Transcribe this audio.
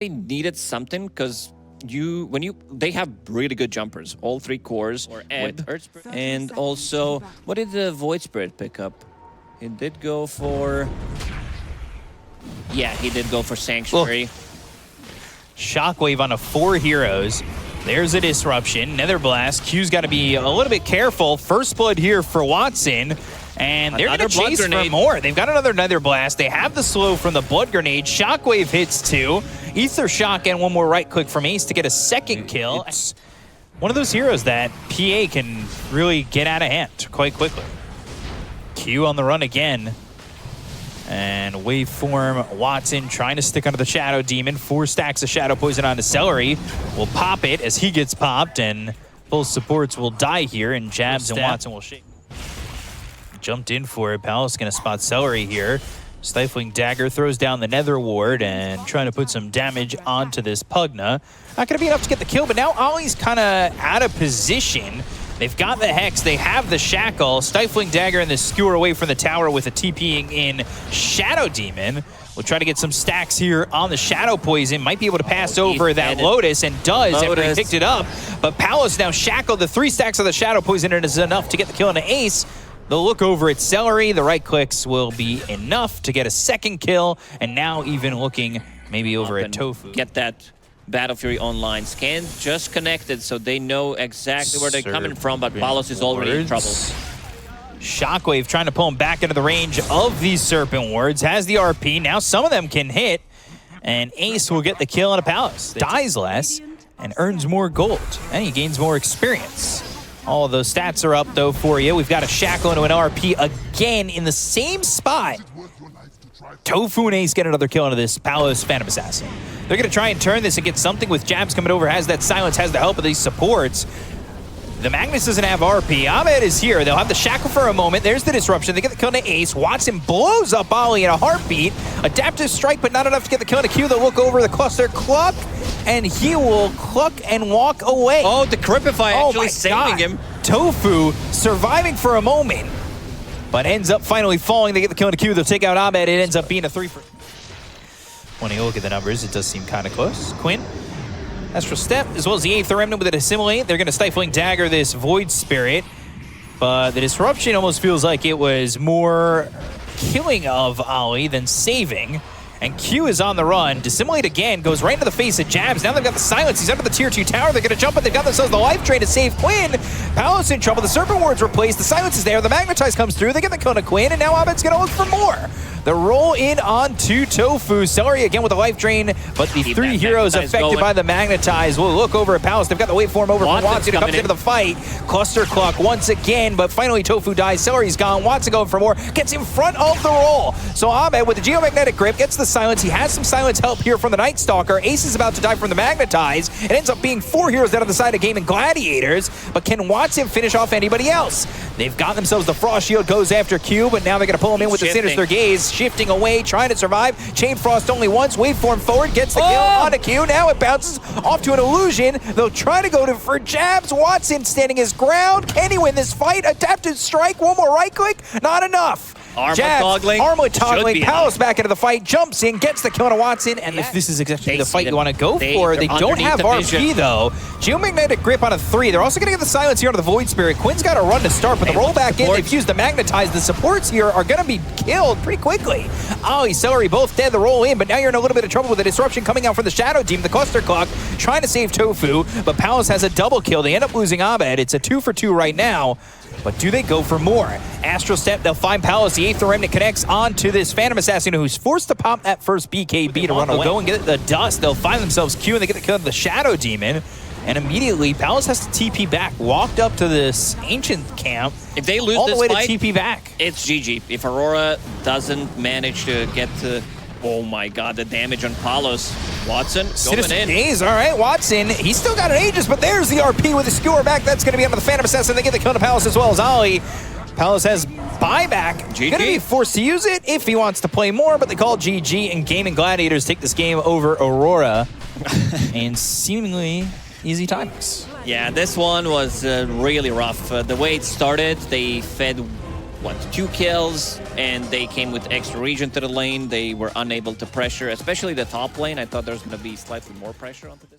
they needed something because they have really good jumpers, all 3 cores or Earth Spirit. And also, what did the Void Spirit pick up? He did go for... Yeah, he did go for Sanctuary. Shockwave on a 4 heroes. There's a disruption. Nether Blast. Q's got to be a little bit careful. First blood here for Watson. And they're going to chase for more. They've got another Nether Blast. They have the slow from the Blood Grenade. Shockwave hits 2. Ether Shock and one more right click from Ace to get a second kill. It's one of those heroes that PA can really get out of hand quite quickly. Q on the run again. And Waveform, Watson trying to stick under the Shadow Demon. 4 stacks of Shadow Poison onto Celery. Will pop it as he gets popped, and both supports will die here, and Jabs and Watson will shake. Jumped in for it. Palace going to spot Celery here. Stifling Dagger throws down the Nether Ward and trying to put some damage onto this Pugna. Not going to be enough to get the kill, but now Ollie's kind of out of position. They've got the Hex, they have the Shackle. Stifling Dagger and the Skewer away from the tower with a TPing in Shadow Demon. We'll try to get some stacks here on the Shadow Poison. Might be able to pass over that Lotus, and does after he picked it up. But Palos now shackled. The 3 stacks of the Shadow Poison, and is enough to get the kill on the Ace. They'll look over at Celery. The right clicks will be enough to get a second kill. And now even looking maybe over at Tofu. Get that Battle Fury online. Scan just connected, so they know exactly where they're coming from, but Palos is already in trouble. Shockwave trying to pull him back into the range of these Serpent Wards. Has the RP. Now some of them can hit. And Ace will get the kill on a Palace. Dies less and earns more gold. And he gains more experience. All of those stats are up, though, for you. We've got a Shackle into an RP again in the same spot. Tofu and Ace get another kill into this Palos Phantom Assassin. They're going to try and turn this and get something with Jabs coming over. Has that silence, has the help of these supports. The Magnus doesn't have RP. Ahmed is here. They'll have the Shackle for a moment. There's the disruption. They get the kill to Ace. Watson blows up Ollie in a heartbeat. Adaptive strike, but not enough to get the kill to Q. They'll look over the cluster cluck, and he will cluck and walk away. Oh, the Cripify actually saving him. Tofu surviving for a moment, but ends up finally falling. They get the kill to Q. They'll take out Ahmed. It ends up being a 3 for... When you look at the numbers, it does seem kind of close. Quinn. Astral Step, as well as the 8th Remnant with an Assimilate. They're going to Stifling Dagger this Void Spirit. But the Disruption almost feels like it was more killing of Ollie than saving. And Q is on the run. Dissimilate again, goes right into the face of Jabs. Now they've got the silence. He's under the tier 2 tower. They're going to jump it. They've got themselves the life drain to save Quinn. Palos in trouble. The Serpent Ward's replaced. The silence is there. The Magnetize comes through. They get the kill to Quinn, and now Ahmed's going to look for more. The roll in onto Tofu. Celery again with the life drain, but the 3 heroes affected by the Magnetize will look over at Palos. They've got the waveform over from Watson, who comes into the fight. Cluster Clock once again, but finally Tofu dies. Celery's gone. Watson going for more. Gets in front of the roll. So Ahmed with the Geomagnetic Grip gets the silence. He has some silence help here from the Night Stalker. Ace is about to die from the Magnetize. It ends up being 4 heroes down on the side of Gaimin Gladiators, but can Watson finish off anybody else? They've got themselves the Frost Shield, goes after Q, but now they're going to pull him in with the Sinister Gaze, shifting away, trying to survive. Chain Frost only once. Waveform forward, gets the kill on a Q. Now it bounces off to an illusion. They'll try to go for Jabs. Watson standing his ground. Can he win this fight? Adaptive strike, one more right click. Not enough. Armlet toggling, Palos back into the fight, jumps in, gets the kill on Watson, and if this is exactly the fight you want to go for, they don't have RP though. Geomagnetic Grip on a 3. They're also going to get the silence here on the Void Spirit. Quinn's got to run to start, but the roll back in, they've used the Magnetize. The supports here are going to be killed pretty quickly. Ollie, Celery both dead, the roll in, but now you're in a little bit of trouble with the disruption coming out from the Shadow Team. The Cluster Clock trying to save Tofu, but Palos has a double kill. They end up losing Ahmed. It's a 2 for 2 right now. But do they go for more? Astral Step, they'll find Palos. The 8th Remnant connects onto this Phantom Assassin who's forced to pop that first BKB to run away. They'll go and get the dust. They'll find themselves Q, and they get the kill of the Shadow Demon. And immediately, Palos has to TP back. Walked up to this Ancient camp. If they lose all the this way fight, to TP back. It's GG. If Aurora doesn't manage to get to... Oh my god, the damage on Palos. Watson going in. Days, all right, Watson. He's still got an Aegis, but there's the RP with the Skewer back. That's going to be under the Phantom Assassin. They get the kill to Palos as well as Ollie. Palos has buyback. Going to be forced to use it if he wants to play more, but they call GG, and Gaimin Gladiators take this game over Aurora and seemingly easy timings. Yeah, this one was really rough. The way it started, they fed what, 2 kills, and they came with extra region to the lane. They were unable to pressure, especially the top lane. I thought there was going to be slightly more pressure onto this.